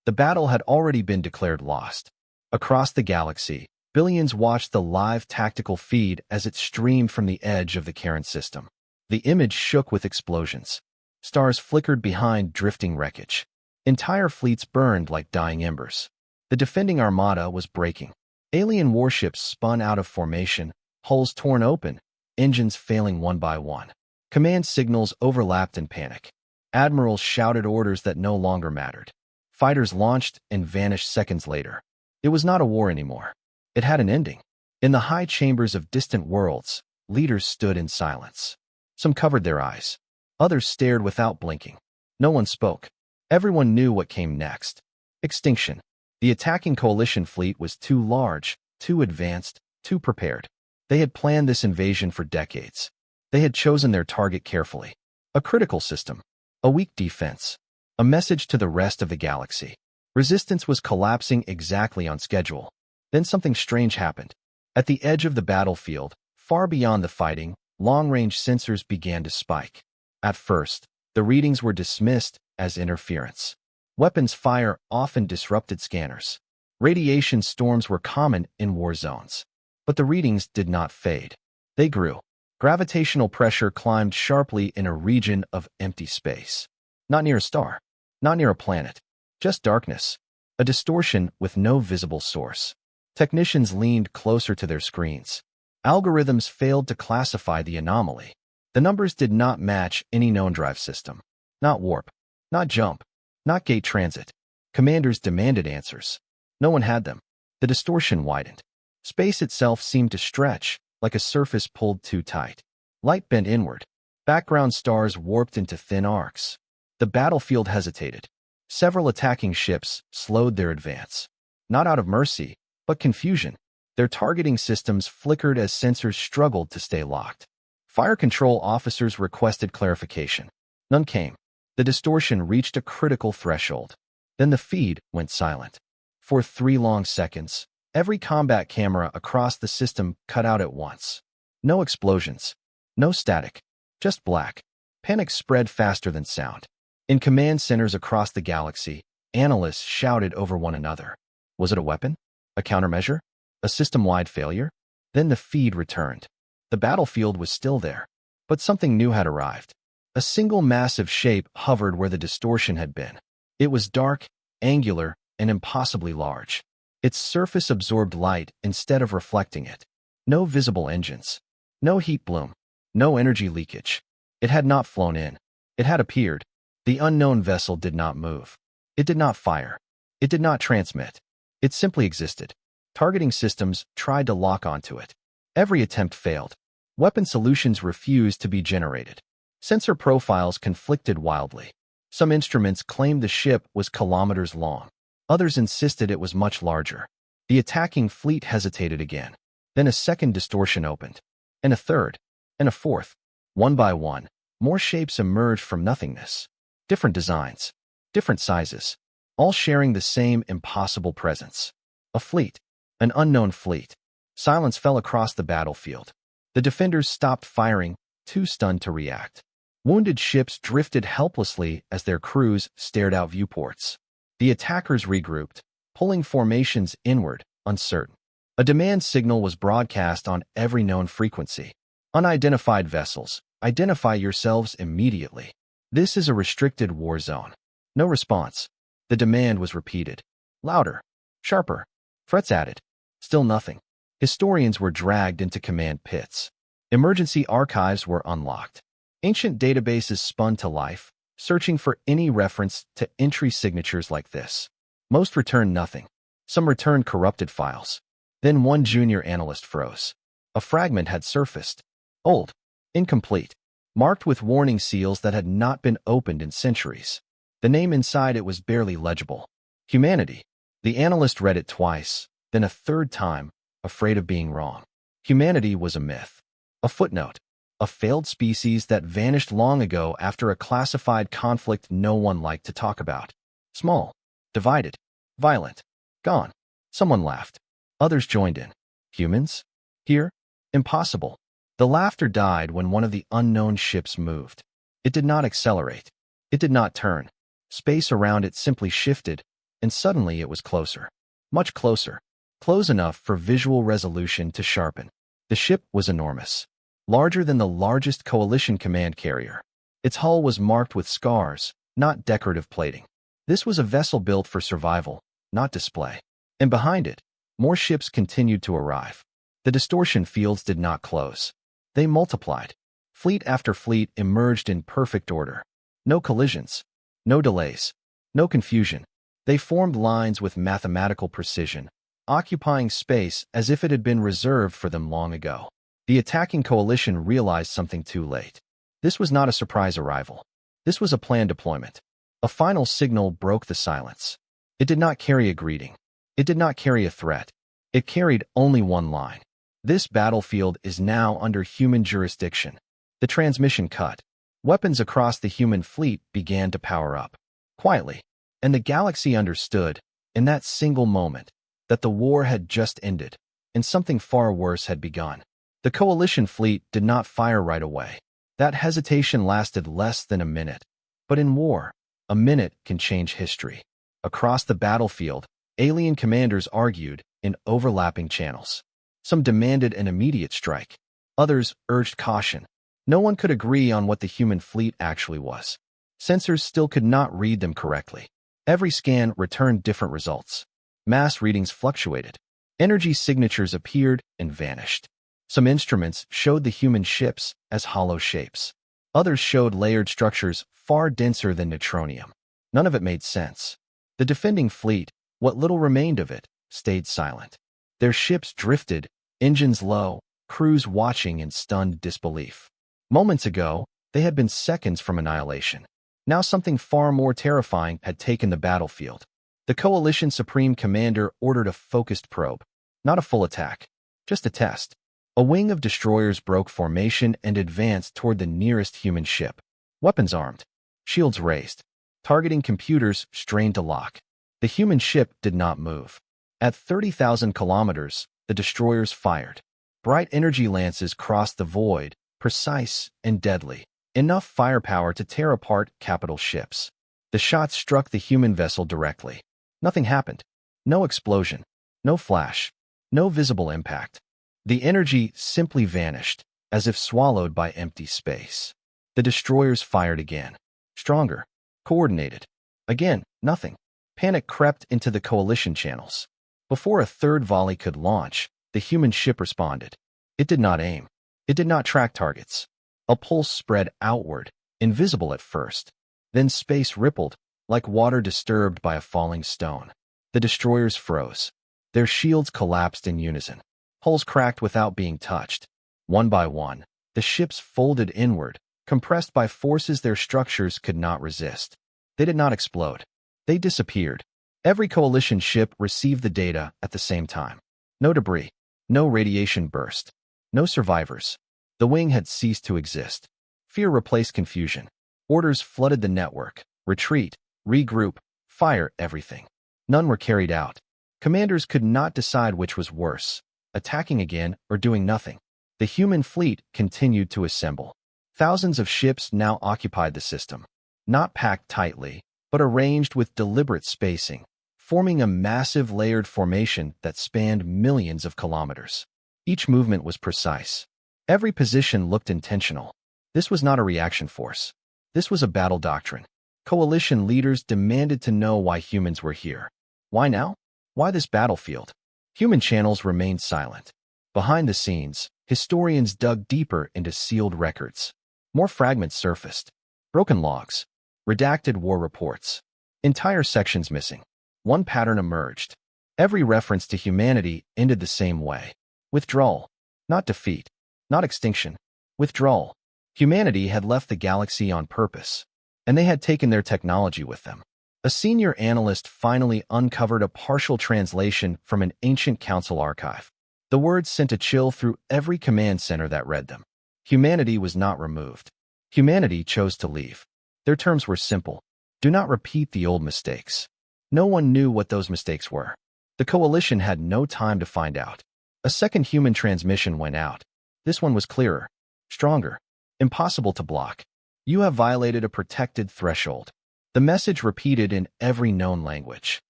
The battle had already been declared lost. Across the galaxy, billions watched the live tactical feed as it streamed from the edge of the Karen system. The image shook with explosions. Stars flickered behind drifting wreckage. Entire fleets burned like dying embers. The defending armada was breaking. Alien warships spun out of formation, hulls torn open, engines failing one by one. Command signals overlapped in panic. Admirals shouted orders that no longer mattered. Fighters launched and vanished seconds later. It was not a war anymore. It had an ending. In the high chambers of distant worlds, leaders stood in silence. Some covered their eyes. Others stared without blinking. No one spoke. Everyone knew what came next. Extinction. The attacking coalition fleet was too large, too advanced, too prepared. They had planned this invasion for decades. They had chosen their target carefully. A critical system. A weak defense. A message to the rest of the galaxy. Resistance was collapsing exactly on schedule. Then something strange happened. At the edge of the battlefield, far beyond the fighting, long-range sensors began to spike. At first, the readings were dismissed as interference. Weapons fire often disrupted scanners. Radiation storms were common in war zones. But the readings did not fade. They grew. Gravitational pressure climbed sharply in a region of empty space. Not near a star. Not near a planet. Just darkness. A distortion with no visible source. Technicians leaned closer to their screens. Algorithms failed to classify the anomaly. The numbers did not match any known drive system. Not warp. Not jump. Not gate transit. Commanders demanded answers. No one had them. The distortion widened. Space itself seemed to stretch, like a surface pulled too tight. Light bent inward. Background stars warped into thin arcs. The battlefield hesitated. Several attacking ships slowed their advance. Not out of mercy, but confusion. Their targeting systems flickered as sensors struggled to stay locked. Fire control officers requested clarification. None came. The distortion reached a critical threshold. Then the feed went silent. For 3 long seconds, every combat camera across the system cut out at once. No explosions. No static. Just black. Panic spread faster than sound. In command centers across the galaxy, analysts shouted over one another. Was it a weapon? A countermeasure? A system-wide failure? Then the feed returned. The battlefield was still there. But something new had arrived. A single massive shape hovered where the distortion had been. It was dark, angular, and impossibly large. Its surface absorbed light instead of reflecting it. No visible engines. No heat bloom. No energy leakage. It had not flown in. It had appeared. The unknown vessel did not move. It did not fire. It did not transmit. It simply existed. Targeting systems tried to lock onto it. Every attempt failed. Weapon solutions refused to be generated. Sensor profiles conflicted wildly. Some instruments claimed the ship was kilometers long. Others insisted it was much larger. The attacking fleet hesitated again. Then a second distortion opened. And a third. And a fourth. One by one, more shapes emerged from nothingness. Different designs. Different sizes. All sharing the same impossible presence. A fleet. An unknown fleet. Silence fell across the battlefield. The defenders stopped firing, too stunned to react. Wounded ships drifted helplessly as their crews stared out viewports. The attackers regrouped, pulling formations inward, uncertain. A demand signal was broadcast on every known frequency. Unidentified vessels, identify yourselves immediately. This is a restricted war zone. No response. The demand was repeated. Louder. Sharper. Threats added. Still nothing. Historians were dragged into command pits. Emergency archives were unlocked. Ancient databases spun to life, searching for any reference to entry signatures like this. Most returned nothing. Some returned corrupted files. Then one junior analyst froze. A fragment had surfaced. Old. Incomplete. Marked with warning seals that had not been opened in centuries. The name inside it was barely legible. Humanity. The analyst read it twice, then a third time, afraid of being wrong. Humanity was a myth. A footnote. A failed species that vanished long ago after a classified conflict no one liked to talk about. Small. Divided. Violent. Gone. Someone laughed. Others joined in. Humans? Here? Impossible. The laughter died when one of the unknown ships moved. It did not accelerate. It did not turn. Space around it simply shifted, and suddenly it was closer. Much closer. Close enough for visual resolution to sharpen. The ship was enormous. Larger than the largest coalition command carrier. Its hull was marked with scars, not decorative plating. This was a vessel built for survival, not display. And behind it, more ships continued to arrive. The distortion fields did not close. They multiplied. Fleet after fleet emerged in perfect order. No collisions. No delays. No confusion. They formed lines with mathematical precision, occupying space as if it had been reserved for them long ago. The attacking coalition realized something too late. This was not a surprise arrival. This was a planned deployment. A final signal broke the silence. It did not carry a greeting. It did not carry a threat. It carried only one line. This battlefield is now under human jurisdiction. The transmission cut. Weapons across the human fleet began to power up. Quietly. And the galaxy understood, in that single moment, that the war had just ended, and something far worse had begun. The coalition fleet did not fire right away. That hesitation lasted less than a minute. But in war, a minute can change history. Across the battlefield, alien commanders argued in overlapping channels. Some demanded an immediate strike. Others urged caution. No one could agree on what the human fleet actually was. Sensors still could not read them correctly. Every scan returned different results. Mass readings fluctuated. Energy signatures appeared and vanished. Some instruments showed the human ships as hollow shapes. Others showed layered structures far denser than neutronium. None of it made sense. The defending fleet, what little remained of it, stayed silent. Their ships drifted, engines low, crews watching in stunned disbelief. Moments ago, they had been seconds from annihilation. Now something far more terrifying had taken the battlefield. The Coalition Supreme Commander ordered a focused probe. Not a full attack, just a test. A wing of destroyers broke formation and advanced toward the nearest human ship. Weapons armed. Shields raised. Targeting computers strained to lock. The human ship did not move. At 30,000 kilometers, the destroyers fired. Bright energy lances crossed the void, precise and deadly. Enough firepower to tear apart capital ships. The shots struck the human vessel directly. Nothing happened. No explosion. No flash. No visible impact. The energy simply vanished, as if swallowed by empty space. The destroyers fired again. Stronger. Coordinated. Again, nothing. Panic crept into the coalition channels. Before a third volley could launch, the human ship responded. It did not aim. It did not track targets. A pulse spread outward, invisible at first. Then space rippled, like water disturbed by a falling stone. The destroyers froze. Their shields collapsed in unison. Hulls cracked without being touched. One by one, the ships folded inward, compressed by forces their structures could not resist. They did not explode. They disappeared. Every coalition ship received the data at the same time. No debris. No radiation burst. No survivors. The wing had ceased to exist. Fear replaced confusion. Orders flooded the network. Retreat, regroup, fire everything. None were carried out. Commanders could not decide which was worse, attacking again or doing nothing. The human fleet continued to assemble. Thousands of ships now occupied the system. Not packed tightly, but arranged with deliberate spacing, forming a massive layered formation that spanned millions of kilometers. Each movement was precise. Every position looked intentional. This was not a reaction force. This was a battle doctrine. Coalition leaders demanded to know why humans were here. Why now? Why this battlefield? Human channels remained silent. Behind the scenes, historians dug deeper into sealed records. More fragments surfaced. Broken logs. Redacted war reports. Entire sections missing. One pattern emerged. Every reference to humanity ended the same way. Withdrawal. Not defeat. Not extinction. Withdrawal. Humanity had left the galaxy on purpose, and they had taken their technology with them. A senior analyst finally uncovered a partial translation from an ancient council archive. The words sent a chill through every command center that read them. Humanity was not removed. Humanity chose to leave. Their terms were simple. Do not repeat the old mistakes. No one knew what those mistakes were. The coalition had no time to find out. A second human transmission went out. This one was clearer, stronger, impossible to block. You have violated a protected threshold. The message repeated in every known language.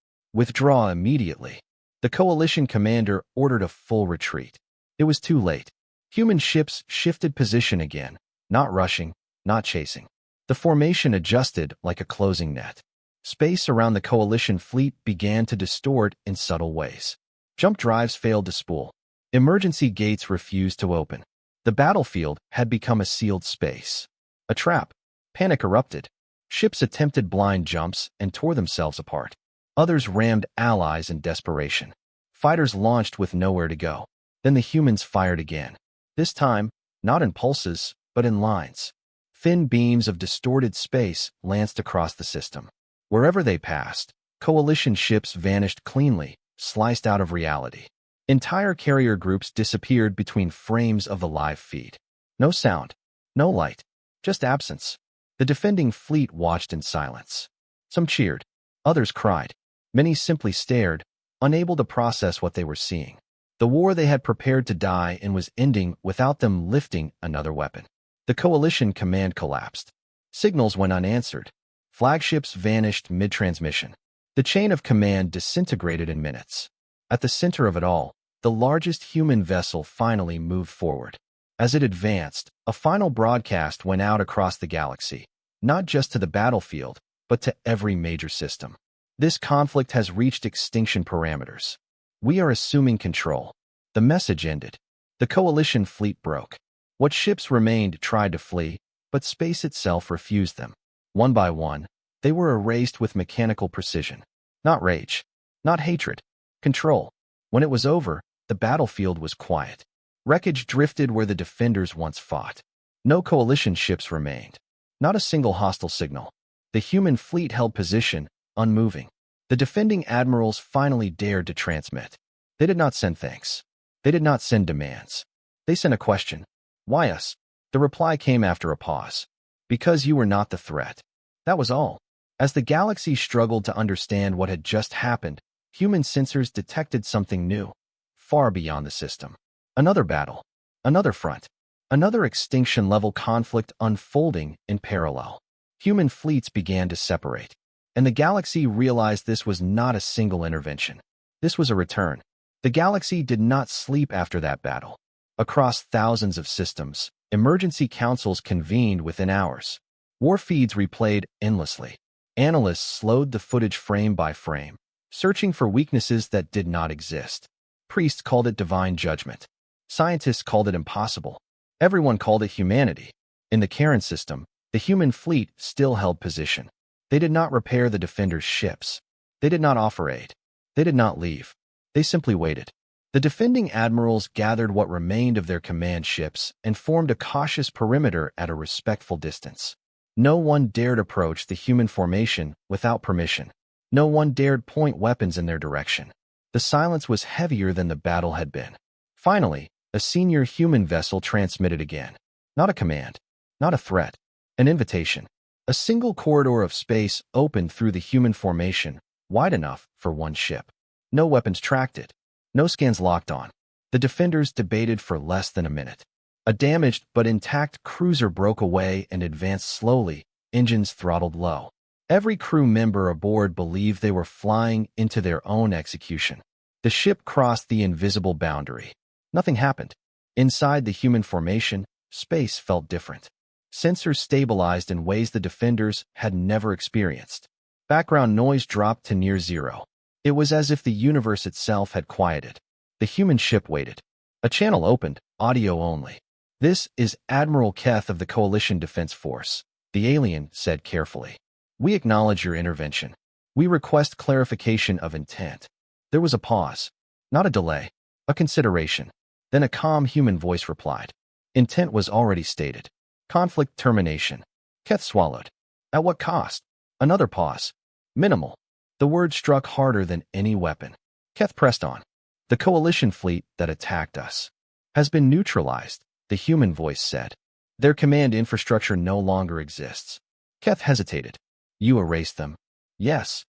Withdraw immediately. The coalition commander ordered a full retreat. It was too late. Human ships shifted position again, not rushing, not chasing. The formation adjusted like a closing net. Space around the coalition fleet began to distort in subtle ways. Jump drives failed to spool. Emergency gates refused to open. The battlefield had become a sealed space. A trap. Panic erupted. Ships attempted blind jumps and tore themselves apart. Others rammed allies in desperation. Fighters launched with nowhere to go. Then the humans fired again. This time, not in pulses, but in lines. Thin beams of distorted space lanced across the system. Wherever they passed, coalition ships vanished cleanly, sliced out of reality. Entire carrier groups disappeared between frames of the live feed. No sound, no light, just absence. The defending fleet watched in silence. Some cheered, others cried. Many simply stared, unable to process what they were seeing. The war they had prepared to die in was ending without them lifting another weapon. The coalition command collapsed. Signals went unanswered. Flagships vanished mid-transmission. The chain of command disintegrated in minutes. At the center of it all, the largest human vessel finally moved forward. As it advanced, a final broadcast went out across the galaxy, not just to the battlefield, but to every major system. This conflict has reached extinction parameters. We are assuming control. The message ended. The coalition fleet broke. What ships remained tried to flee, but space itself refused them. One by one, they were erased with mechanical precision. Not rage, not hatred, control. When it was over, the battlefield was quiet. Wreckage drifted where the defenders once fought. No coalition ships remained. Not a single hostile signal. The human fleet held position, unmoving. The defending admirals finally dared to transmit. They did not send thanks. They did not send demands. They sent a question. Why us? The reply came after a pause. Because you were not the threat. That was all. As the galaxy struggled to understand what had just happened, human sensors detected something new, far beyond the system. Another battle. Another front. Another extinction-level conflict unfolding in parallel. Human fleets began to separate. And the galaxy realized this was not a single intervention. This was a return. The galaxy did not sleep after that battle. Across thousands of systems, emergency councils convened within hours. War feeds replayed endlessly. Analysts slowed the footage frame by frame, searching for weaknesses that did not exist. Priests called it divine judgment. Scientists called it impossible. Everyone called it humanity. In the Karen system, the human fleet still held position. They did not repair the defenders' ships. They did not offer aid. They did not leave. They simply waited. The defending admirals gathered what remained of their command ships and formed a cautious perimeter at a respectful distance. No one dared approach the human formation without permission. No one dared point weapons in their direction. The silence was heavier than the battle had been. Finally, a senior human vessel transmitted again. Not a command, not a threat, an invitation. A single corridor of space opened through the human formation, wide enough for one ship. No weapons tracked it. No scans locked on. The defenders debated for less than a minute. A damaged but intact cruiser broke away and advanced slowly, engines throttled low. Every crew member aboard believed they were flying into their own execution. The ship crossed the invisible boundary. Nothing happened. Inside the human formation, space felt different. Sensors stabilized in ways the defenders had never experienced. Background noise dropped to near zero. It was as if the universe itself had quieted. The human ship waited. A channel opened, audio only. "This is Admiral Keth of the Coalition Defense Force," the alien said carefully. "We acknowledge your intervention. We request clarification of intent." There was a pause. Not a delay. A consideration. Then a calm human voice replied. Intent was already stated. Conflict termination. Keth swallowed. At what cost? Another pause. Minimal. The word struck harder than any weapon. Keth pressed on. "The coalition fleet that attacked us has been neutralized," the human voice said. "Their command infrastructure no longer exists." Keth hesitated. "You erased them?" "Yes."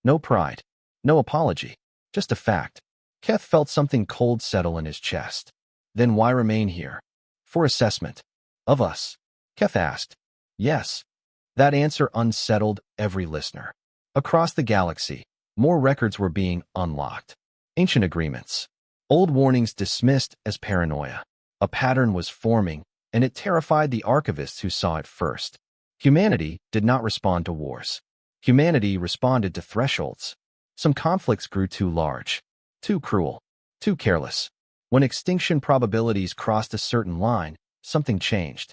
No pride. No apology. Just a fact. Keth felt something cold settle in his chest. "Then why remain here?" "For assessment." "Of us?" Keth asked. "Yes." That answer unsettled every listener. Across the galaxy, More records were being unlocked. Ancient agreements. Old warnings dismissed as paranoia. A pattern was forming, and it terrified the archivists who saw it first. Humanity did not respond to wars. Humanity responded to thresholds. Some conflicts grew too large, too cruel, too careless. When extinction probabilities crossed a certain line, something changed.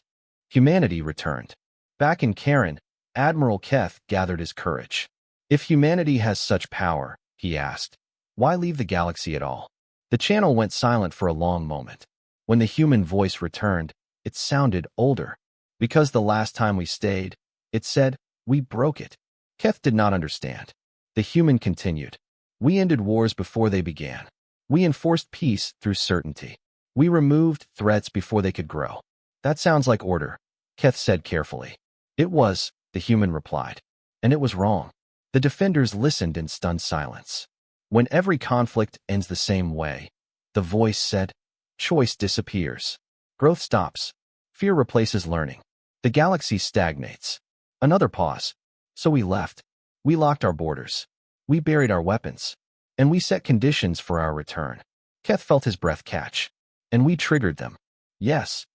Humanity returned. Back in Karen, Admiral Keth gathered his courage. If humanity has such power, he asked, why leave the galaxy at all? The channel went silent for a long moment. When the human voice returned, it sounded older. Because the last time we stayed, it said, we broke it. Keth did not understand. The human continued. We ended wars before they began. We enforced peace through certainty. We removed threats before they could grow. That sounds like order, Keth said carefully. It was, the human replied. And it was wrong. The defenders listened in stunned silence. When every conflict ends the same way, the voice said, choice disappears. Growth stops. Fear replaces learning. The galaxy stagnates. Another pause. So we left. We locked our borders. We buried our weapons. And we set conditions for our return. Keth felt his breath catch. And we triggered them. Yes.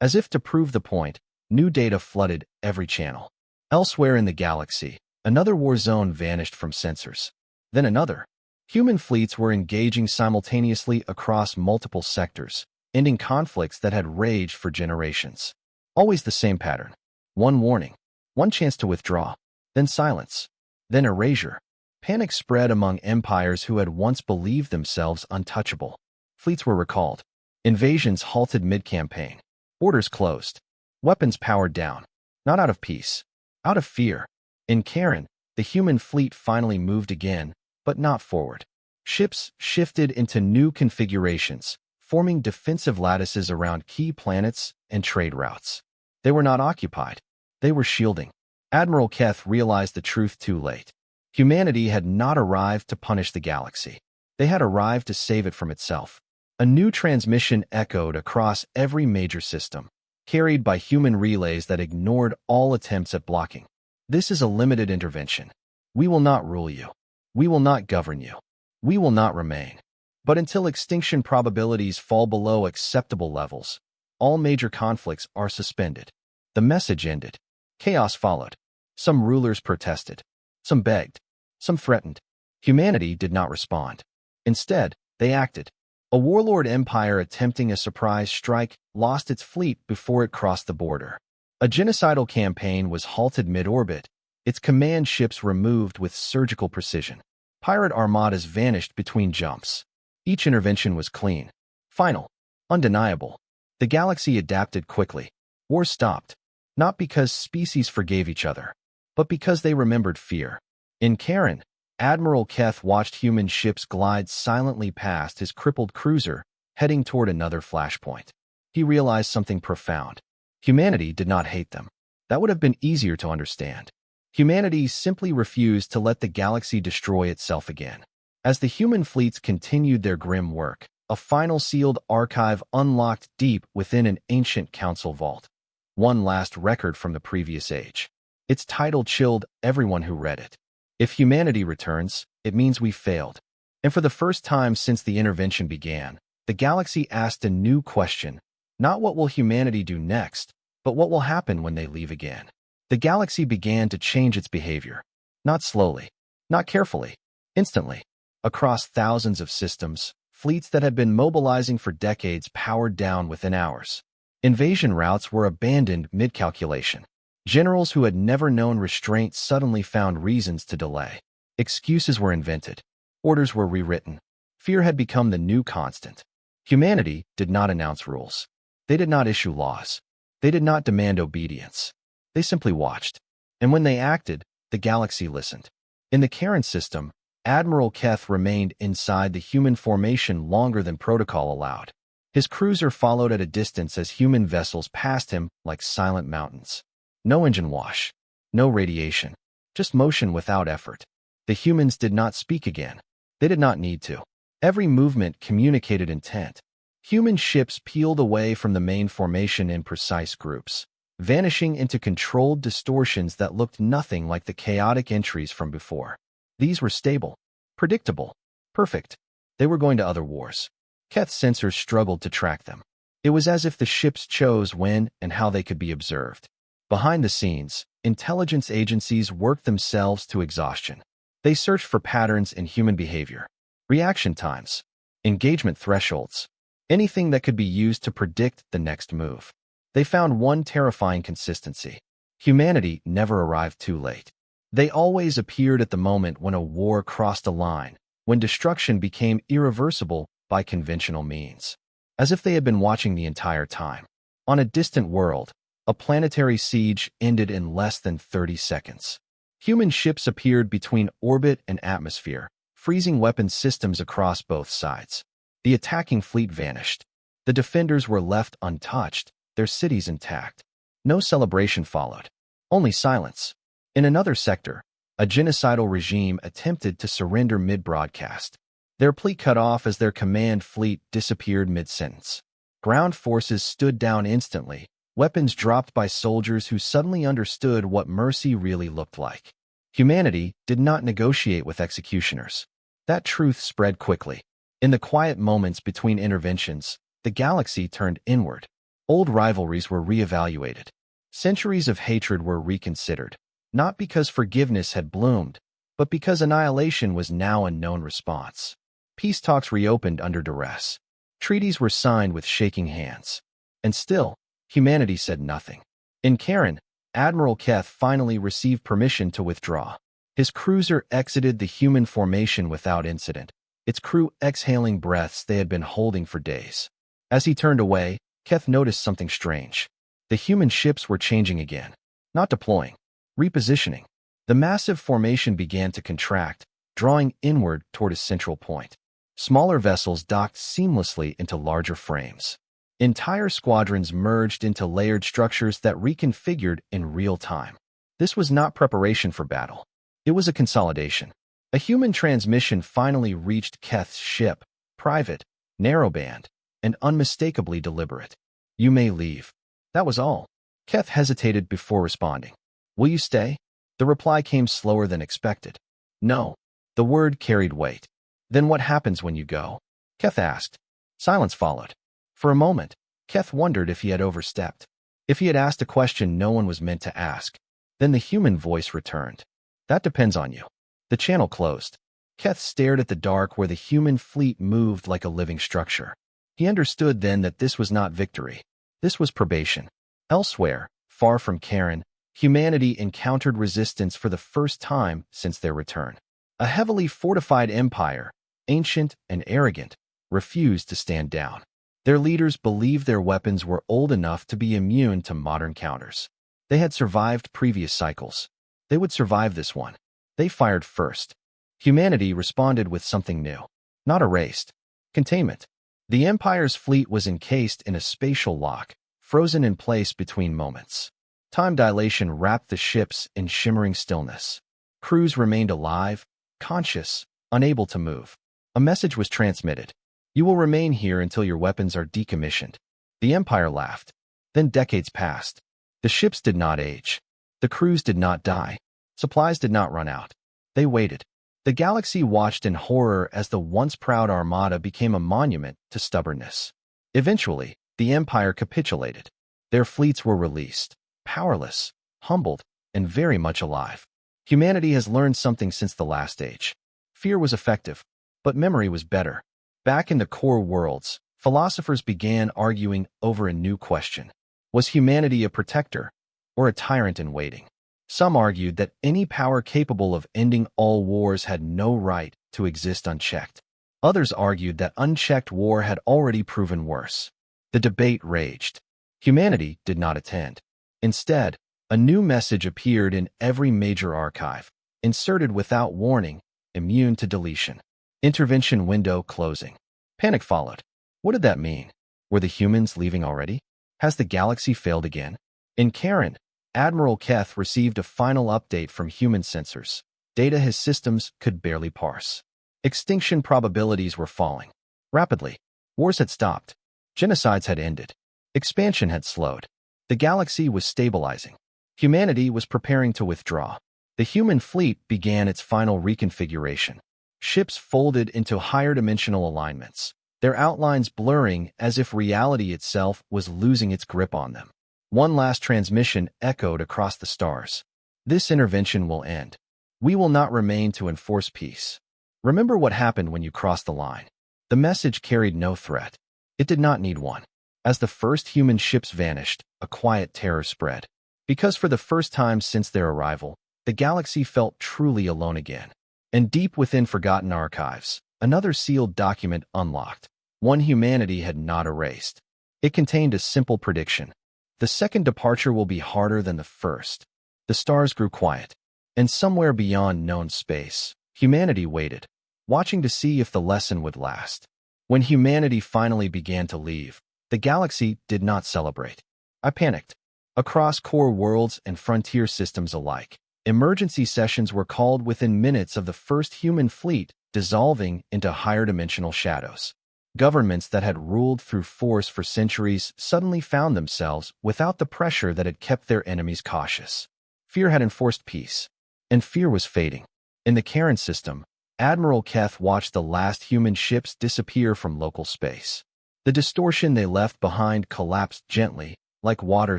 As if to prove the point, new data flooded every channel. Elsewhere in the galaxy, another war zone vanished from sensors. Then another. Human fleets were engaging simultaneously across multiple sectors, ending conflicts that had raged for generations. Always the same pattern. One warning. One chance to withdraw. Then silence. Then erasure. Panic spread among empires who had once believed themselves untouchable. Fleets were recalled. Invasions halted mid-campaign. Borders closed. Weapons powered down. Not out of peace. Out of fear. In Karen, the human fleet finally moved again, but not forward. Ships shifted into new configurations, forming defensive lattices around key planets and trade routes. They were not occupied. They were shielding. Admiral Keth realized the truth too late. Humanity had not arrived to punish the galaxy. They had arrived to save it from itself. A new transmission echoed across every major system, carried by human relays that ignored all attempts at blocking. This is a limited intervention. We will not rule you. We will not govern you. We will not remain. But until extinction probabilities fall below acceptable levels, all major conflicts are suspended. The message ended. Chaos followed. Some rulers protested. Some begged. Some threatened. Humanity did not respond. Instead, they acted. A warlord empire attempting a surprise strike lost its fleet before it crossed the border. A genocidal campaign was halted mid-orbit, its command ships removed with surgical precision. Pirate armadas vanished between jumps. Each intervention was clean, final, undeniable. The galaxy adapted quickly. War stopped, not because species forgave each other, but because they remembered fear. In Karen, Admiral Keth watched human ships glide silently past his crippled cruiser, heading toward another flashpoint. He realized something profound. Humanity did not hate them. That would have been easier to understand. Humanity simply refused to let the galaxy destroy itself again. As the human fleets continued their grim work, a final sealed archive unlocked deep within an ancient council vault. One last record from the previous age. Its title chilled everyone who read it. If humanity returns, it means we failed. And for the first time since the intervention began, the galaxy asked a new question. Not what will humanity do next, but what will happen when they leave again. The galaxy began to change its behavior. Not slowly, not carefully, instantly. Across thousands of systems, fleets that had been mobilizing for decades powered down within hours. Invasion routes were abandoned mid-calculation. Generals who had never known restraint suddenly found reasons to delay. Excuses were invented. Orders were rewritten. Fear had become the new constant. Humanity did not announce rules. They did not issue laws. They did not demand obedience. They simply watched. And when they acted, the galaxy listened. In the Karen system, Admiral Keth remained inside the human formation longer than protocol allowed. His cruiser followed at a distance as human vessels passed him like silent mountains. No engine wash. No radiation. Just motion without effort. The humans did not speak again. They did not need to. Every movement communicated intent. Human ships peeled away from the main formation in precise groups, vanishing into controlled distortions that looked nothing like the chaotic entries from before. These were stable. Predictable. Perfect. They were going to other wars. Keth's sensors struggled to track them. It was as if the ships chose when and how they could be observed. Behind the scenes, intelligence agencies worked themselves to exhaustion. They searched for patterns in human behavior, reaction times, engagement thresholds, anything that could be used to predict the next move. They found one terrifying consistency. Humanity never arrived too late. They always appeared at the moment when a war crossed a line, when destruction became irreversible by conventional means. As if they had been watching the entire time. On a distant world, a planetary siege ended in less than 30 seconds. Human ships appeared between orbit and atmosphere, freezing weapons systems across both sides. The attacking fleet vanished. The defenders were left untouched, their cities intact. No celebration followed. Only silence. In another sector, a genocidal regime attempted to surrender mid-broadcast. Their plea cut off as their command fleet disappeared mid-sentence. Ground forces stood down instantly, weapons dropped by soldiers who suddenly understood what mercy really looked like. Humanity did not negotiate with executioners. That truth spread quickly. In the quiet moments between interventions, the galaxy turned inward. Old rivalries were reevaluated. Centuries of hatred were reconsidered, not because forgiveness had bloomed, but because annihilation was now a known response. Peace talks reopened under duress. Treaties were signed with shaking hands. And still, humanity said nothing. In Karen, Admiral Keth finally received permission to withdraw. His cruiser exited the human formation without incident, its crew exhaling breaths they had been holding for days. As he turned away, Keth noticed something strange. The human ships were changing again. Not deploying. Repositioning. The massive formation began to contract, drawing inward toward a central point. Smaller vessels docked seamlessly into larger frames. Entire squadrons merged into layered structures that reconfigured in real time. This was not preparation for battle. It was a consolidation. A human transmission finally reached Keth's ship, private, narrowband, and unmistakably deliberate. You may leave. That was all. Keth hesitated before responding. Will you stay? The reply came slower than expected. No. The word carried weight. Then what happens when you go? Keth asked. Silence followed. For a moment, Keth wondered if he had overstepped. If he had asked a question no one was meant to ask. Then the human voice returned. That depends on you. The channel closed. Keth stared at the dark where the human fleet moved like a living structure. He understood then that this was not victory. This was probation. Elsewhere, far from Karen, humanity encountered resistance for the first time since their return. A heavily fortified empire, ancient and arrogant, refused to stand down. Their leaders believed their weapons were old enough to be immune to modern counters. They had survived previous cycles. They would survive this one. They fired first. Humanity responded with something new. Not erased. Containment. The Empire's fleet was encased in a spatial lock, frozen in place between moments. Time dilation wrapped the ships in shimmering stillness. Crews remained alive, conscious, unable to move. A message was transmitted. You will remain here until your weapons are decommissioned. The Empire laughed. Then decades passed. The ships did not age. The crews did not die. Supplies did not run out. They waited. The galaxy watched in horror as the once proud armada became a monument to stubbornness. Eventually, the Empire capitulated. Their fleets were released, powerless, humbled, and very much alive. Humanity has learned something since the last age. Fear was effective, but memory was better. Back in the core worlds, philosophers began arguing over a new question. Was humanity a protector or a tyrant in waiting? Some argued that any power capable of ending all wars had no right to exist unchecked. Others argued that unchecked war had already proven worse. The debate raged. Humanity did not attend. Instead, a new message appeared in every major archive, inserted without warning, immune to deletion. Intervention window closing. Panic followed. What did that mean? Were the humans leaving already? Has the galaxy failed again? In Karen, Admiral Keth received a final update from human sensors. Data his systems could barely parse. Extinction probabilities were falling. Rapidly. Wars had stopped. Genocides had ended. Expansion had slowed. The galaxy was stabilizing. Humanity was preparing to withdraw. The human fleet began its final reconfiguration. Ships folded into higher dimensional alignments, their outlines blurring as if reality itself was losing its grip on them. One last transmission echoed across the stars. This intervention will end. We will not remain to enforce peace. Remember what happened when you crossed the line. The message carried no threat. It did not need one. As the first human ships vanished, a quiet terror spread. Because for the first time since their arrival, the galaxy felt truly alone again. And deep within forgotten archives, another sealed document unlocked. One humanity had not erased. It contained a simple prediction. The second departure will be harder than the first. The stars grew quiet. And somewhere beyond known space, humanity waited, watching to see if the lesson would last. When humanity finally began to leave, the galaxy did not celebrate. I panicked. Across core worlds and frontier systems alike, emergency sessions were called within minutes of the first human fleet dissolving into higher dimensional shadows. Governments that had ruled through force for centuries suddenly found themselves without the pressure that had kept their enemies cautious. Fear had enforced peace, and fear was fading. In the Karen system, Admiral Keth watched the last human ships disappear from local space. The distortion they left behind collapsed gently, like water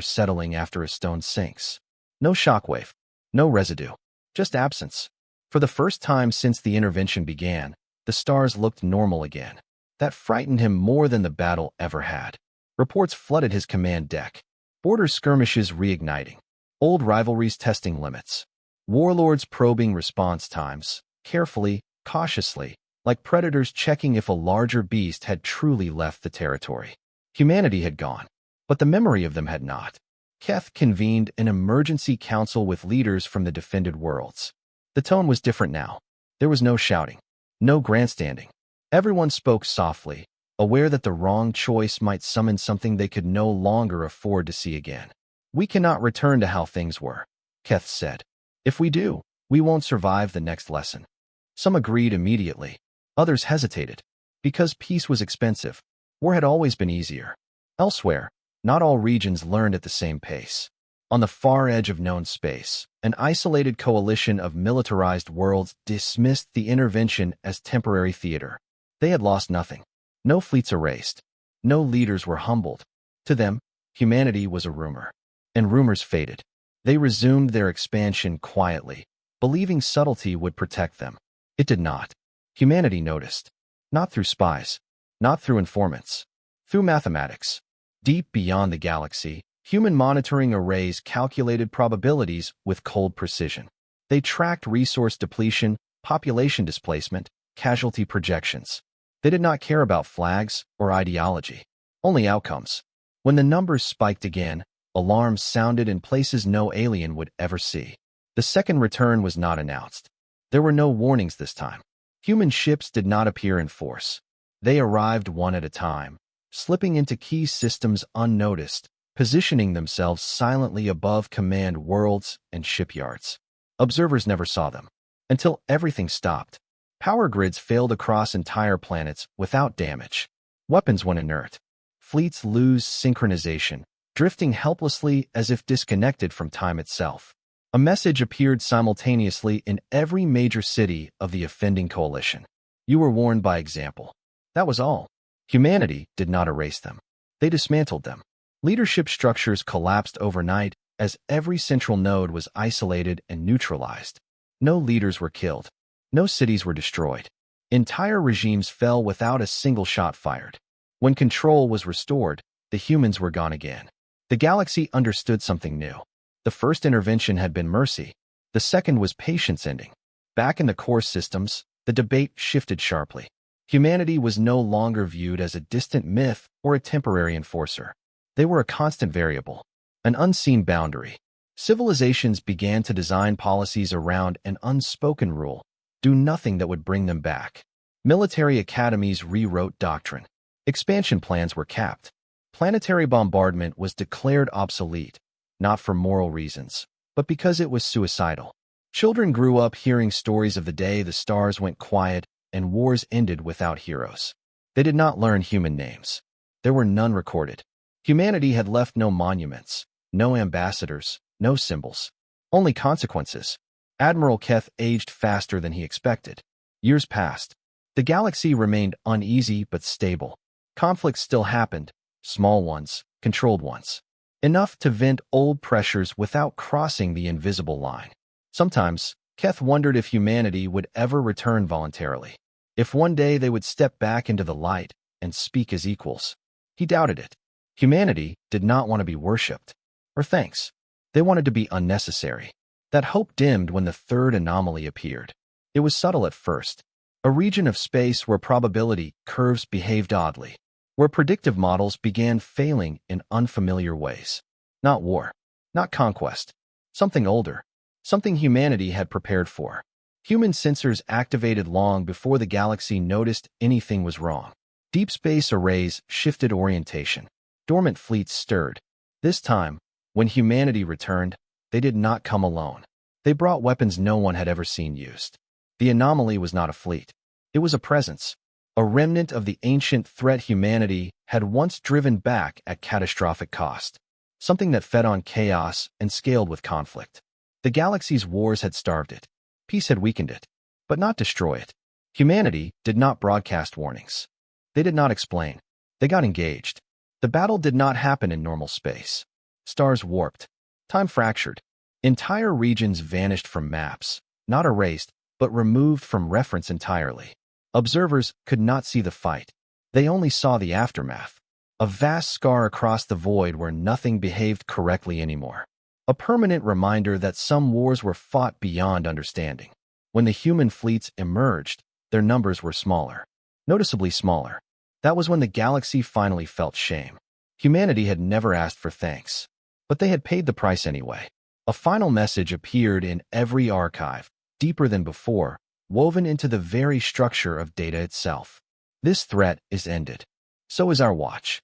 settling after a stone sinks. No shockwave, no residue, just absence. For the first time since the intervention began, the stars looked normal again. That frightened him more than the battle ever had. Reports flooded his command deck. Border skirmishes reigniting. Old rivalries testing limits. Warlords probing response times, carefully, cautiously, like predators checking if a larger beast had truly left the territory. Humanity had gone, but the memory of them had not. Keth convened an emergency council with leaders from the defended worlds. The tone was different now. There was no shouting, no grandstanding. Everyone spoke softly, aware that the wrong choice might summon something they could no longer afford to see again. We cannot return to how things were, Keth said. If we do, we won't survive the next lesson. Some agreed immediately. Others hesitated. Because peace was expensive, war had always been easier. Elsewhere, not all regions learned at the same pace. On the far edge of known space, an isolated coalition of militarized worlds dismissed the intervention as temporary theater. They had lost nothing. No fleets erased. No leaders were humbled. To them, humanity was a rumor. And rumors faded. They resumed their expansion quietly, believing subtlety would protect them. It did not. Humanity noticed. Not through spies. Not through informants. Through mathematics. Deep beyond the galaxy, human monitoring arrays calculated probabilities with cold precision. They tracked resource depletion, population displacement, casualty projections. They did not care about flags or ideology. Only outcomes. When the numbers spiked again, alarms sounded in places no alien would ever see. The second return was not announced. There were no warnings this time. Human ships did not appear in force. They arrived one at a time, slipping into key systems unnoticed, positioning themselves silently above command worlds and shipyards. Observers never saw them, until everything stopped. Power grids failed across entire planets without damage. Weapons went inert. Fleets lose synchronization, drifting helplessly as if disconnected from time itself. A message appeared simultaneously in every major city of the offending coalition. You were warned by example. That was all. Humanity did not erase them. They dismantled them. Leadership structures collapsed overnight as every central node was isolated and neutralized. No leaders were killed. No cities were destroyed. Entire regimes fell without a single shot fired. When control was restored, the humans were gone again. The galaxy understood something new. The first intervention had been mercy. The second was patience ending. Back in the core systems, the debate shifted sharply. Humanity was no longer viewed as a distant myth or a temporary enforcer. They were a constant variable, an unseen boundary. Civilizations began to design policies around an unspoken rule: do nothing that would bring them back. Military academies rewrote doctrine. Expansion plans were capped. Planetary bombardment was declared obsolete, not for moral reasons, but because it was suicidal. Children grew up hearing stories of the day the stars went quiet and wars ended without heroes. They did not learn human names. There were none recorded. Humanity had left no monuments, no ambassadors, no symbols. Only consequences. Admiral Keth aged faster than he expected. Years passed. The galaxy remained uneasy but stable. Conflicts still happened, small ones, controlled ones. Enough to vent old pressures without crossing the invisible line. Sometimes, Keth wondered if humanity would ever return voluntarily. If one day they would step back into the light and speak as equals. He doubted it. Humanity did not want to be worshipped. Or thanks. They wanted to be unnecessary. That hope dimmed when the third anomaly appeared. It was subtle at first. A region of space where probability curves behaved oddly. Where predictive models began failing in unfamiliar ways. Not war. Not conquest. Something older. Something humanity had prepared for. Human sensors activated long before the galaxy noticed anything was wrong. Deep space arrays shifted orientation. Dormant fleets stirred. This time, when humanity returned, they did not come alone. They brought weapons no one had ever seen used. The anomaly was not a fleet. It was a presence. A remnant of the ancient threat humanity had once driven back at catastrophic cost. Something that fed on chaos and scaled with conflict. The galaxy's wars had starved it. Peace had weakened it, but not destroy it. Humanity did not broadcast warnings. They did not explain. They got engaged. The battle did not happen in normal space. Stars warped. Time fractured. Entire regions vanished from maps, not erased, but removed from reference entirely. Observers could not see the fight. They only saw the aftermath. A vast scar across the void where nothing behaved correctly anymore. A permanent reminder that some wars were fought beyond understanding. When the human fleets emerged, their numbers were smaller. Noticeably smaller. That was when the galaxy finally felt shame. Humanity had never asked for thanks. But they had paid the price anyway. A final message appeared in every archive, deeper than before, woven into the very structure of data itself. This threat is ended. So is our watch.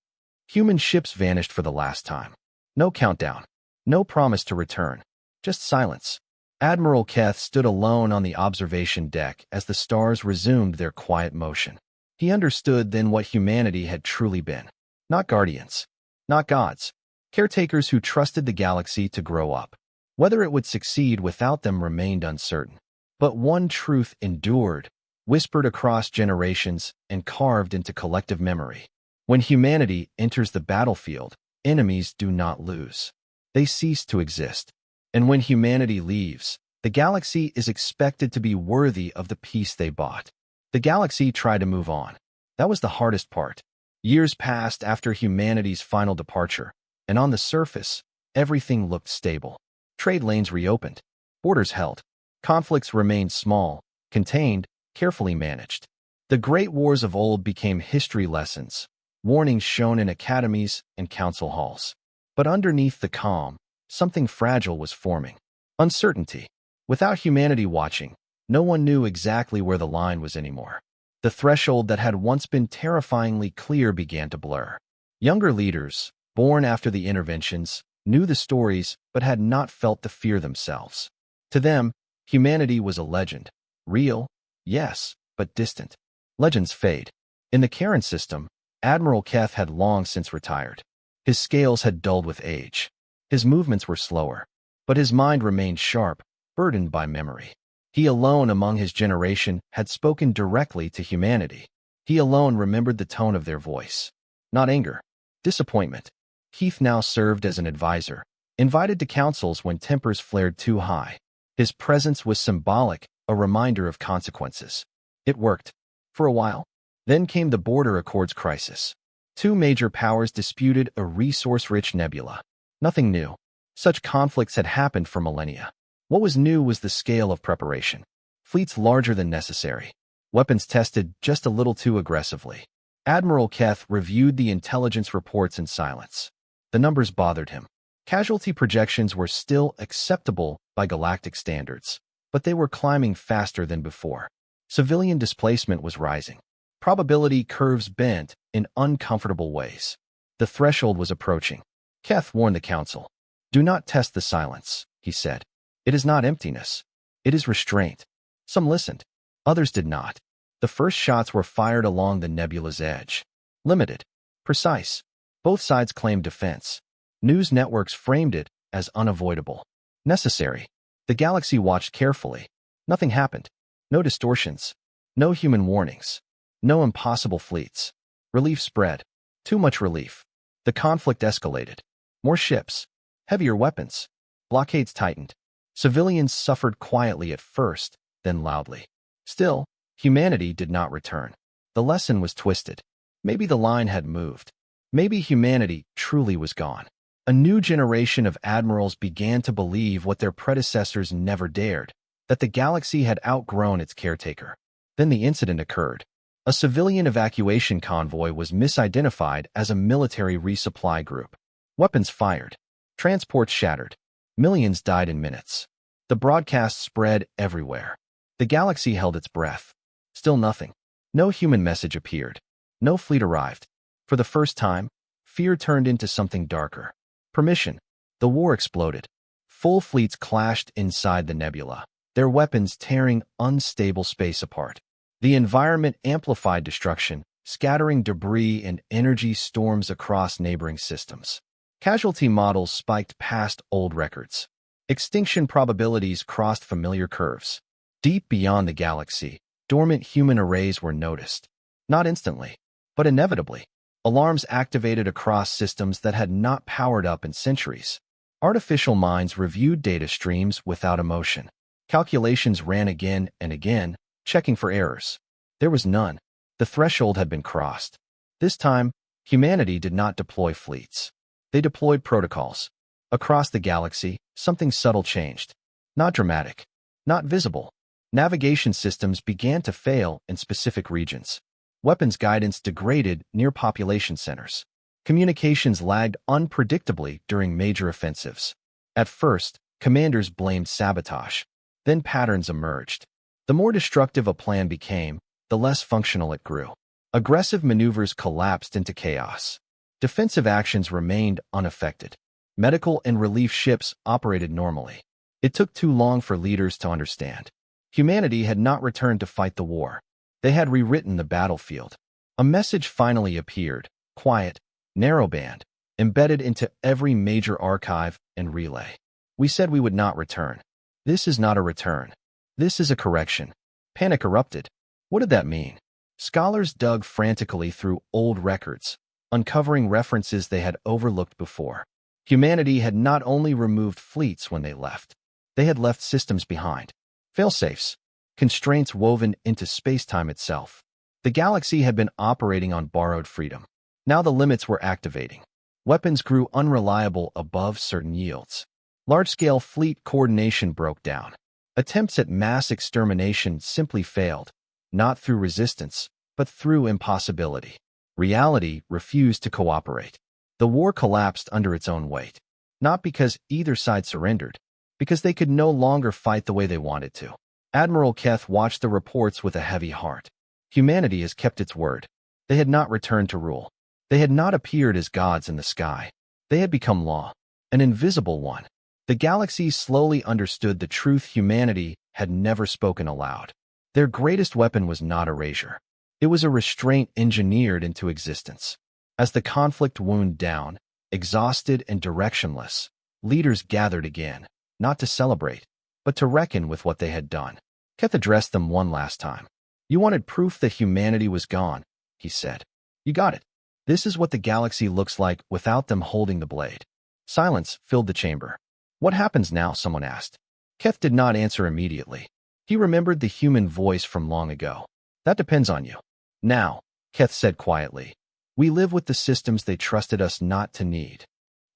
Human ships vanished for the last time. No countdown. No promise to return. Just silence. Admiral Keth stood alone on the observation deck as the stars resumed their quiet motion. He understood then what humanity had truly been. Not guardians. Not gods. Caretakers who trusted the galaxy to grow up. Whether it would succeed without them remained uncertain. But one truth endured, whispered across generations and carved into collective memory. When humanity enters the battlefield, enemies do not lose. They cease to exist. And when humanity leaves, the galaxy is expected to be worthy of the peace they bought. The galaxy tried to move on. That was the hardest part. Years passed after humanity's final departure, and on the surface, everything looked stable. Trade lanes reopened. Borders held. Conflicts remained small, contained, carefully managed. The great wars of old became history lessons, warnings shown in academies and council halls. But underneath the calm, something fragile was forming. Uncertainty. Without humanity watching, no one knew exactly where the line was anymore. The threshold that had once been terrifyingly clear began to blur. Younger leaders, born after the interventions, knew the stories but had not felt the fear themselves. To them, humanity was a legend. Real, yes, but distant. Legends fade. In the Karen system, Admiral Keth had long since retired. His scales had dulled with age. His movements were slower, but his mind remained sharp, burdened by memory. He alone among his generation had spoken directly to humanity. He alone remembered the tone of their voice. Not anger, disappointment. Keith now served as an advisor, invited to councils when tempers flared too high. His presence was symbolic, a reminder of consequences. It worked. For a while. Then came the Border Accords crisis. Two major powers disputed a resource-rich nebula. Nothing new. Such conflicts had happened for millennia. What was new was the scale of preparation. Fleets larger than necessary. Weapons tested just a little too aggressively. Admiral Keth reviewed the intelligence reports in silence. The numbers bothered him. Casualty projections were still acceptable by galactic standards, but they were climbing faster than before. Civilian displacement was rising. Probability curves bent in uncomfortable ways. The threshold was approaching. Keth warned the council. Do not test the silence, he said. It is not emptiness. It is restraint. Some listened. Others did not. The first shots were fired along the nebula's edge. Limited. Precise. Both sides claimed defense. News networks framed it as unavoidable. Necessary. The galaxy watched carefully. Nothing happened. No distortions. No human warnings. No impossible fleets. Relief spread. Too much relief. The conflict escalated. More ships. Heavier weapons. Blockades tightened. Civilians suffered quietly at first, then loudly. Still, humanity did not return. The lesson was twisted. Maybe the line had moved. Maybe humanity truly was gone. A new generation of admirals began to believe what their predecessors never dared, that the galaxy had outgrown its caretaker. Then the incident occurred. A civilian evacuation convoy was misidentified as a military resupply group. Weapons fired. Transports shattered. Millions died in minutes. The broadcast spread everywhere. The galaxy held its breath. Still nothing. No human message appeared. No fleet arrived. For the first time, fear turned into something darker. Permission. The war exploded. Full fleets clashed inside the nebula, their weapons tearing unstable space apart. The environment amplified destruction, scattering debris and energy storms across neighboring systems. Casualty models spiked past old records. Extinction probabilities crossed familiar curves. Deep beyond the galaxy, dormant human arrays were noticed. Not instantly, but inevitably. Alarms activated across systems that had not powered up in centuries. Artificial minds reviewed data streams without emotion. Calculations ran again and again, checking for errors. There was none. The threshold had been crossed. This time, humanity did not deploy fleets. They deployed protocols. Across the galaxy, something subtle changed. Not dramatic. Not visible. Navigation systems began to fail in specific regions. Weapons guidance degraded near population centers. Communications lagged unpredictably during major offensives. At first, commanders blamed sabotage. Then patterns emerged. The more destructive a plan became, the less functional it grew. Aggressive maneuvers collapsed into chaos. Defensive actions remained unaffected. Medical and relief ships operated normally. It took too long for leaders to understand. Humanity had not returned to fight the war. They had rewritten the battlefield. A message finally appeared, quiet, narrowband, embedded into every major archive and relay. We said we would not return. This is not a return. This is a correction. Panic erupted. What did that mean? Scholars dug frantically through old records, uncovering references they had overlooked before. Humanity had not only removed fleets when they left, they had left systems behind. Failsafes, constraints woven into space-time itself. The galaxy had been operating on borrowed freedom. Now the limits were activating. Weapons grew unreliable above certain yields. Large-scale fleet coordination broke down. Attempts at mass extermination simply failed, not through resistance, but through impossibility. Reality refused to cooperate. The war collapsed under its own weight. Not because either side surrendered, because they could no longer fight the way they wanted to. Admiral Keth watched the reports with a heavy heart. Humanity has kept its word. They had not returned to rule. They had not appeared as gods in the sky. They had become law, an invisible one. The galaxy slowly understood the truth humanity had never spoken aloud. Their greatest weapon was not erasure. It was a restraint engineered into existence. As the conflict wound down, exhausted and directionless, leaders gathered again, not to celebrate, but to reckon with what they had done. Keth addressed them one last time. You wanted proof that humanity was gone, he said. You got it. This is what the galaxy looks like without them holding the blade. Silence filled the chamber. What happens now? Someone asked. Keth did not answer immediately. He remembered the human voice from long ago. That depends on you. Now, Keth said quietly, we live with the systems they trusted us not to need.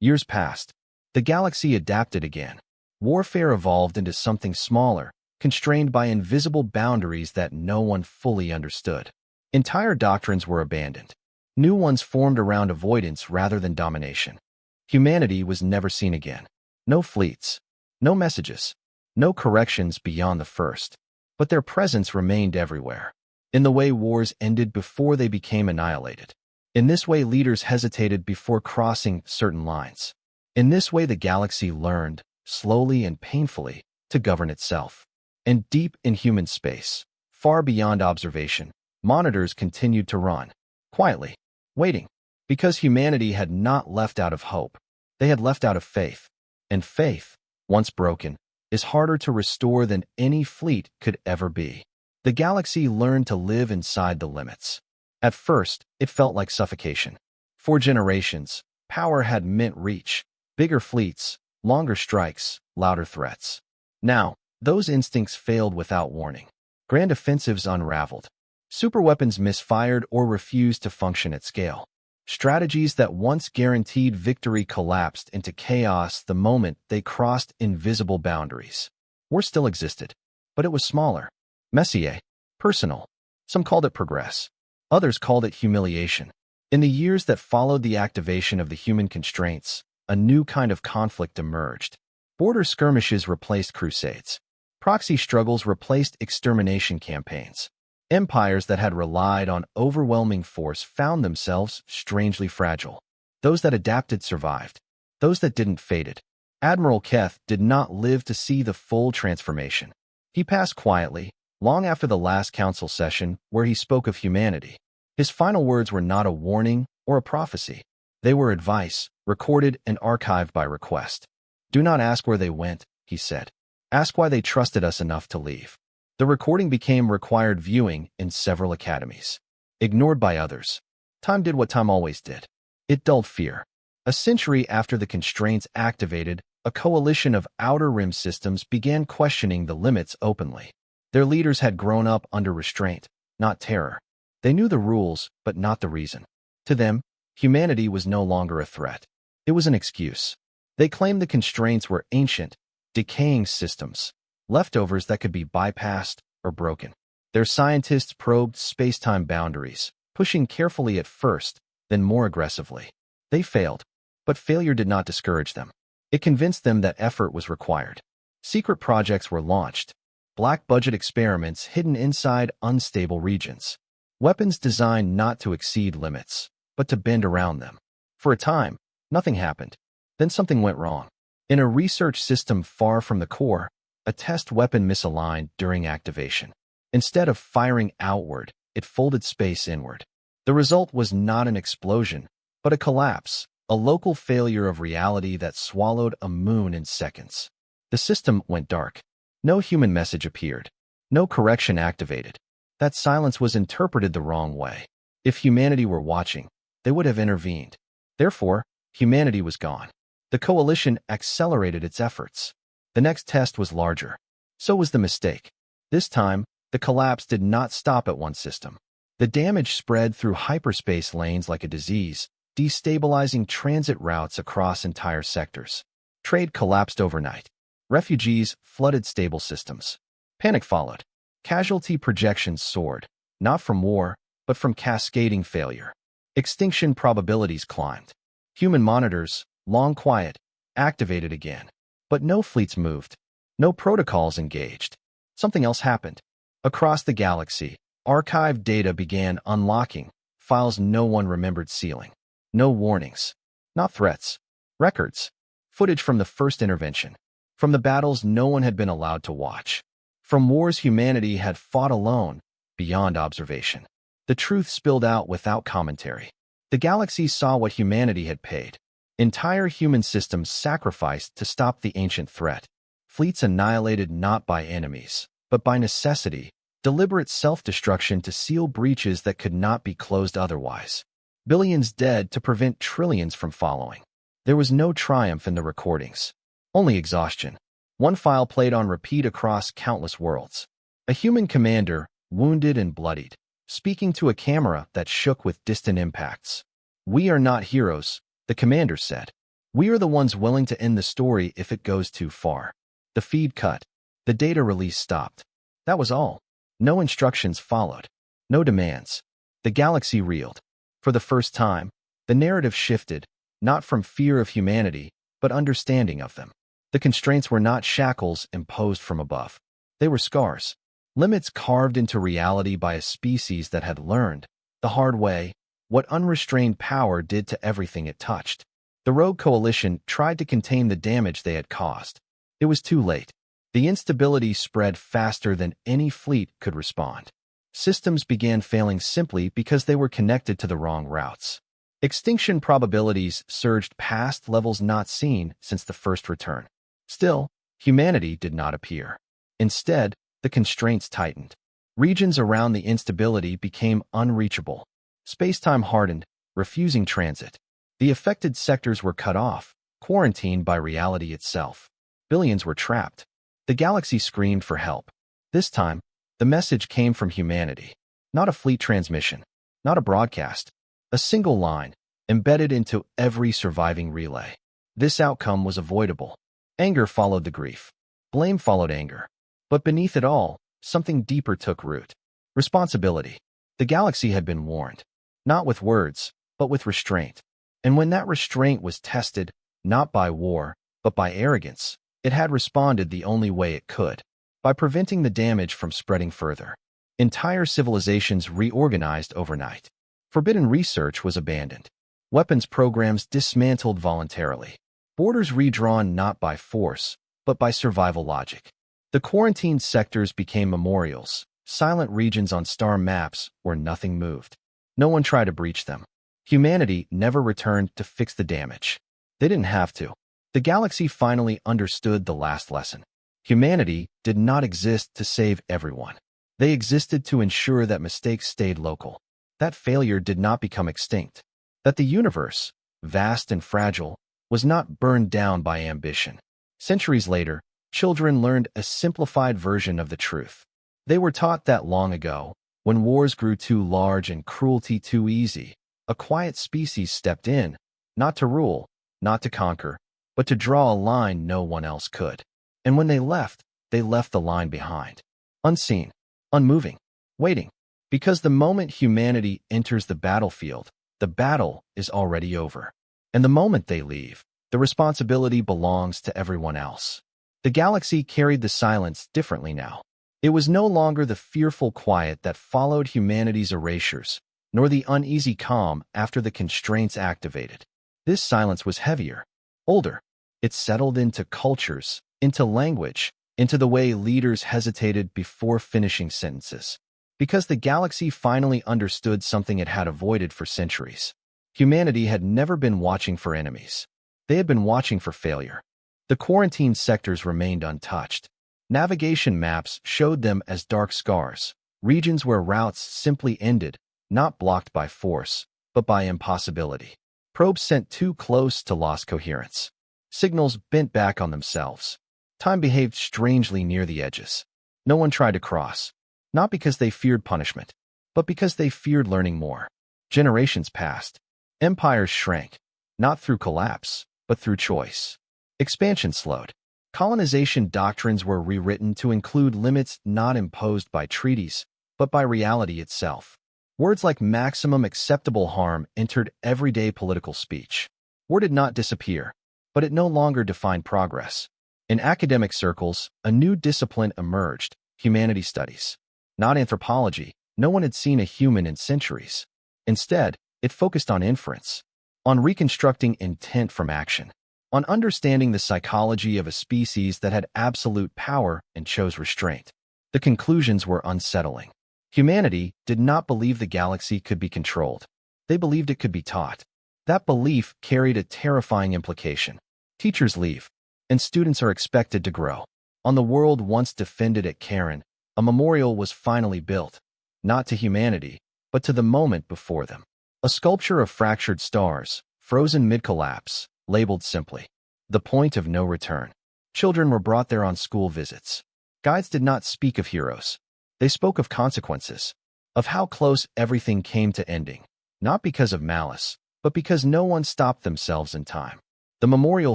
Years passed. The galaxy adapted again. Warfare evolved into something smaller, constrained by invisible boundaries that no one fully understood. Entire doctrines were abandoned. New ones formed around avoidance rather than domination. Humanity was never seen again. No fleets, no messages, no corrections beyond the first, but their presence remained everywhere. In the way wars ended before they became annihilated. In this way leaders hesitated before crossing certain lines. In this way the galaxy learned, slowly and painfully, to govern itself. And deep in human space, far beyond observation, monitors continued to run, quietly, waiting, because humanity had not left out of hope. They had left out of faith. And faith, once broken, is harder to restore than any fleet could ever be. The galaxy learned to live inside the limits. At first, it felt like suffocation. For generations, power had meant reach, bigger fleets, longer strikes, louder threats. Now, those instincts failed without warning. Grand offensives unraveled. Superweapons misfired or refused to function at scale. Strategies that once guaranteed victory collapsed into chaos the moment they crossed invisible boundaries. War still existed, but it was smaller, messier, personal. Some called it progress. Others called it humiliation. In the years that followed the activation of the human constraints, a new kind of conflict emerged. Border skirmishes replaced crusades. Proxy struggles replaced extermination campaigns. Empires that had relied on overwhelming force found themselves strangely fragile. Those that adapted survived. Those that didn't faded. Admiral Keth did not live to see the full transformation. He passed quietly, long after the last council session where he spoke of humanity. His final words were not a warning or a prophecy. They were advice, recorded and archived by request. "Do not ask where they went," he said. "Ask why they trusted us enough to leave." The recording became required viewing in several academies. Ignored by others, time did what time always did. It dulled fear. A century after the constraints activated, a coalition of outer rim systems began questioning the limits openly. Their leaders had grown up under restraint, not terror. They knew the rules, but not the reason. To them, humanity was no longer a threat. It was an excuse. They claimed the constraints were ancient, decaying systems, leftovers that could be bypassed or broken. Their scientists probed space-time boundaries, pushing carefully at first, then more aggressively. They failed, but failure did not discourage them. It convinced them that effort was required. Secret projects were launched, black-budget experiments hidden inside unstable regions. Weapons designed not to exceed limits, but to bend around them. For a time, nothing happened. Then something went wrong. In a research system far from the core, a test weapon misaligned during activation. Instead of firing outward, it folded space inward. The result was not an explosion, but a collapse, a local failure of reality that swallowed a moon in seconds. The system went dark. No human message appeared. No correction activated. That silence was interpreted the wrong way. If humanity were watching, they would have intervened. Therefore, humanity was gone. The coalition accelerated its efforts. The next test was larger. So was the mistake. This time, the collapse did not stop at one system. The damage spread through hyperspace lanes like a disease, destabilizing transit routes across entire sectors. Trade collapsed overnight. Refugees flooded stable systems. Panic followed. Casualty projections soared, not from war, but from cascading failure. Extinction probabilities climbed. Human monitors, long quiet, activated again. But no fleets moved. No protocols engaged. Something else happened. Across the galaxy, archived data began unlocking, files no one remembered sealing. No warnings. Not threats. Records. Footage from the first intervention. From the battles no one had been allowed to watch. From wars humanity had fought alone, beyond observation. The truth spilled out without commentary. The galaxy saw what humanity had paid. Entire human systems sacrificed to stop the ancient threat. Fleets annihilated not by enemies, but by necessity, deliberate self-destruction to seal breaches that could not be closed otherwise. Billions dead to prevent trillions from following. There was no triumph in the recordings. Only exhaustion. One file played on repeat across countless worlds. A human commander, wounded and bloodied, speaking to a camera that shook with distant impacts. "We are not heroes," the commander said. "We are the ones willing to end the story if it goes too far." The feed cut. The data release stopped. That was all. No instructions followed. No demands. The galaxy reeled. For the first time, the narrative shifted, not from fear of humanity, but understanding of them. The constraints were not shackles imposed from above. They were scars. Limits carved into reality by a species that had learned, the hard way, what unrestrained power did to everything it touched. The Rogue Coalition tried to contain the damage they had caused. It was too late. The instability spread faster than any fleet could respond. Systems began failing simply because they were connected to the wrong routes. Extinction probabilities surged past levels not seen since the first return. Still, humanity did not appear. Instead, the constraints tightened. Regions around the instability became unreachable. Space-time hardened, refusing transit. The affected sectors were cut off, quarantined by reality itself. Billions were trapped. The galaxy screamed for help. This time, the message came from humanity. Not a fleet transmission, not a broadcast, a single line, embedded into every surviving relay. This outcome was avoidable. Anger followed the grief. Blame followed anger. But beneath it all, something deeper took root. Responsibility. The galaxy had been warned. Not with words, but with restraint. And when that restraint was tested, not by war, but by arrogance, it had responded the only way it could, by preventing the damage from spreading further. Entire civilizations reorganized overnight. Forbidden research was abandoned. Weapons programs dismantled voluntarily. Borders redrawn not by force, but by survival logic. The quarantined sectors became memorials, silent regions on star maps where nothing moved. No one tried to breach them. Humanity never returned to fix the damage. They didn't have to. The galaxy finally understood the last lesson. Humanity did not exist to save everyone. They existed to ensure that mistakes stayed local, that failure did not become extinct, that the universe, vast and fragile, was not burned down by ambition. Centuries later, children learned a simplified version of the truth. They were taught that long ago, when wars grew too large and cruelty too easy, a quiet species stepped in, not to rule, not to conquer, but to draw a line no one else could. And when they left the line behind. Unseen, unmoving, waiting. Because the moment humanity enters the battlefield, the battle is already over. And the moment they leave, the responsibility belongs to everyone else. The galaxy carried the silence differently now. It was no longer the fearful quiet that followed humanity's erasures, nor the uneasy calm after the constraints activated. This silence was heavier, older. It settled into cultures, into language, into the way leaders hesitated before finishing sentences. Because the galaxy finally understood something it had avoided for centuries. Humanity had never been watching for enemies. They had been watching for failure. The quarantined sectors remained untouched. Navigation maps showed them as dark scars, regions where routes simply ended, not blocked by force, but by impossibility. Probes sent too close to lost coherence. Signals bent back on themselves. Time behaved strangely near the edges. No one tried to cross, not because they feared punishment, but because they feared learning more. Generations passed. Empires shrank, not through collapse, but through choice. Expansion slowed. Colonization doctrines were rewritten to include limits not imposed by treaties, but by reality itself. Words like maximum acceptable harm entered everyday political speech. War did not disappear, but it no longer defined progress. In academic circles, a new discipline emerged, humanity studies. Not anthropology, no one had seen a human in centuries. Instead, it focused on inference, on reconstructing intent from action, on understanding the psychology of a species that had absolute power and chose restraint. The conclusions were unsettling. Humanity did not believe the galaxy could be controlled. They believed it could be taught. That belief carried a terrifying implication. Teachers leave, and students are expected to grow. On the world once defended at Karen, a memorial was finally built, not to humanity, but to the moment before them. A sculpture of fractured stars, frozen mid-collapse, labeled simply, "The Point of No Return." Children were brought there on school visits. Guides did not speak of heroes. They spoke of consequences, of how close everything came to ending, not because of malice, but because no one stopped themselves in time. The memorial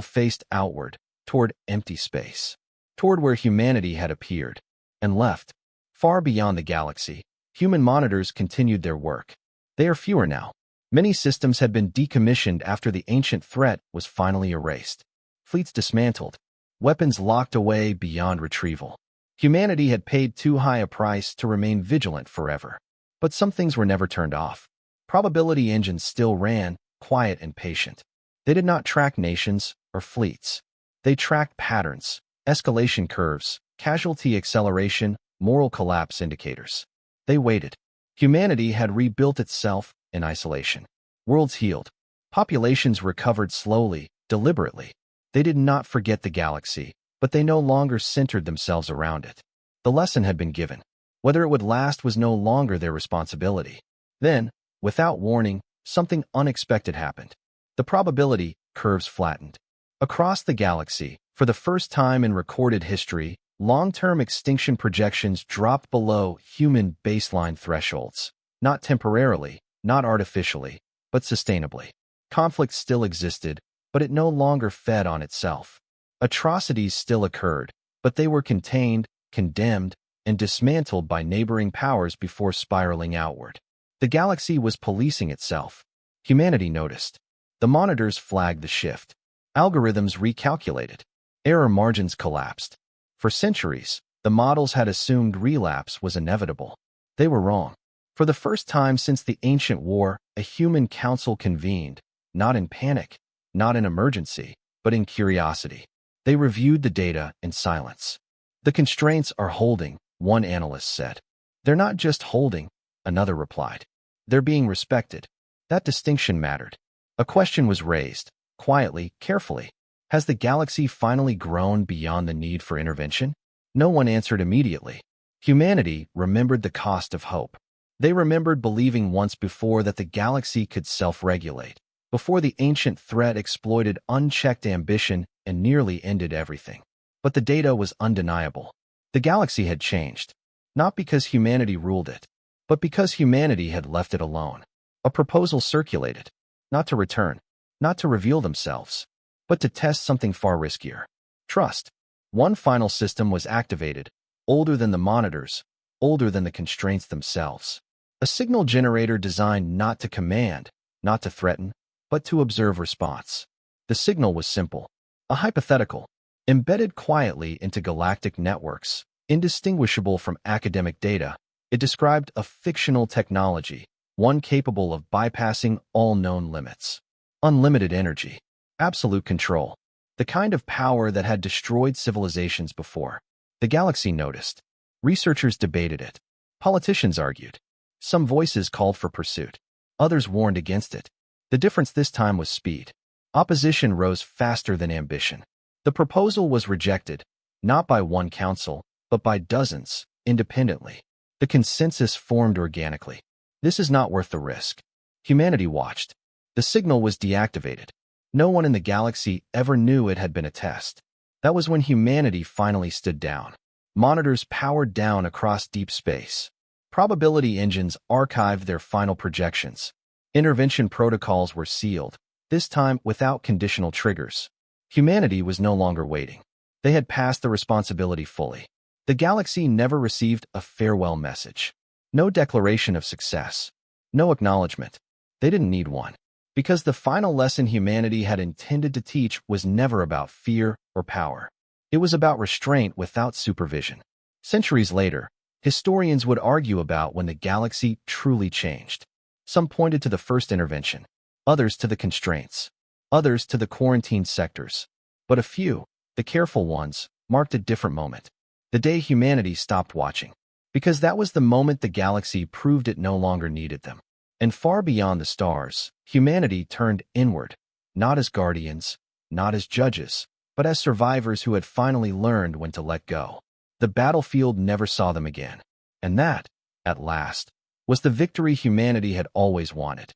faced outward, toward empty space, toward where humanity had appeared and left. Far beyond the galaxy, human monitors continued their work. They are fewer now. Many systems had been decommissioned after the ancient threat was finally erased. Fleets dismantled, weapons locked away beyond retrieval. Humanity had paid too high a price to remain vigilant forever. But some things were never turned off. Probability engines still ran, quiet and patient. They did not track nations or fleets. They tracked patterns, escalation curves, casualty acceleration, moral collapse indicators. They waited. Humanity had rebuilt itself in isolation. Worlds healed. Populations recovered slowly, deliberately. They did not forget the galaxy, but they no longer centered themselves around it. The lesson had been given. Whether it would last was no longer their responsibility. Then, without warning, something unexpected happened. The probability curves flattened. Across the galaxy, for the first time in recorded history, long-term extinction projections dropped below human baseline thresholds. Not temporarily, not artificially, but sustainably. Conflict still existed, but it no longer fed on itself. Atrocities still occurred, but they were contained, condemned, and dismantled by neighboring powers before spiraling outward. The galaxy was policing itself. Humanity noticed. The monitors flagged the shift. Algorithms recalculated. Error margins collapsed. For centuries, the models had assumed relapse was inevitable. They were wrong. For the first time since the ancient war, a human council convened, not in panic, not in emergency, but in curiosity. They reviewed the data in silence. The constraints are holding, one analyst said. They're not just holding, another replied. They're being respected. That distinction mattered. A question was raised, quietly, carefully. Has the galaxy finally grown beyond the need for intervention? No one answered immediately. Humanity remembered the cost of hope. They remembered believing once before that the galaxy could self-regulate, before the ancient threat exploited unchecked ambition and nearly ended everything. But the data was undeniable. The galaxy had changed, not because humanity ruled it, but because humanity had left it alone. A proposal circulated, not to return, not to reveal themselves, but to test something far riskier. Trust. One final system was activated, older than the monitors, older than the constraints themselves. A signal generator designed not to command, not to threaten, but to observe response. The signal was simple, a hypothetical, embedded quietly into galactic networks, indistinguishable from academic data. It described a fictional technology, one capable of bypassing all known limits. Unlimited energy, absolute control, the kind of power that had destroyed civilizations before. The galaxy noticed. Researchers debated it. Politicians argued. Some voices called for pursuit. Others warned against it. The difference this time was speed. Opposition rose faster than ambition. The proposal was rejected, not by one council, but by dozens, independently. The consensus formed organically. This is not worth the risk. Humanity watched. The signal was deactivated. No one in the galaxy ever knew it had been a test. That was when humanity finally stood down. Monitors powered down across deep space. Probability engines archived their final projections. Intervention protocols were sealed, this time without conditional triggers. Humanity was no longer waiting. They had passed the responsibility fully. The galaxy never received a farewell message. No declaration of success. No acknowledgement. They didn't need one. Because the final lesson humanity had intended to teach was never about fear or power. It was about restraint without supervision. Centuries later, historians would argue about when the galaxy truly changed. Some pointed to the first intervention, others to the constraints, others to the quarantined sectors. But a few, the careful ones, marked a different moment. The day humanity stopped watching. Because that was the moment the galaxy proved it no longer needed them. And far beyond the stars, humanity turned inward, not as guardians, not as judges, but as survivors who had finally learned when to let go. The battlefield never saw them again. And that, at last, was the victory humanity had always wanted.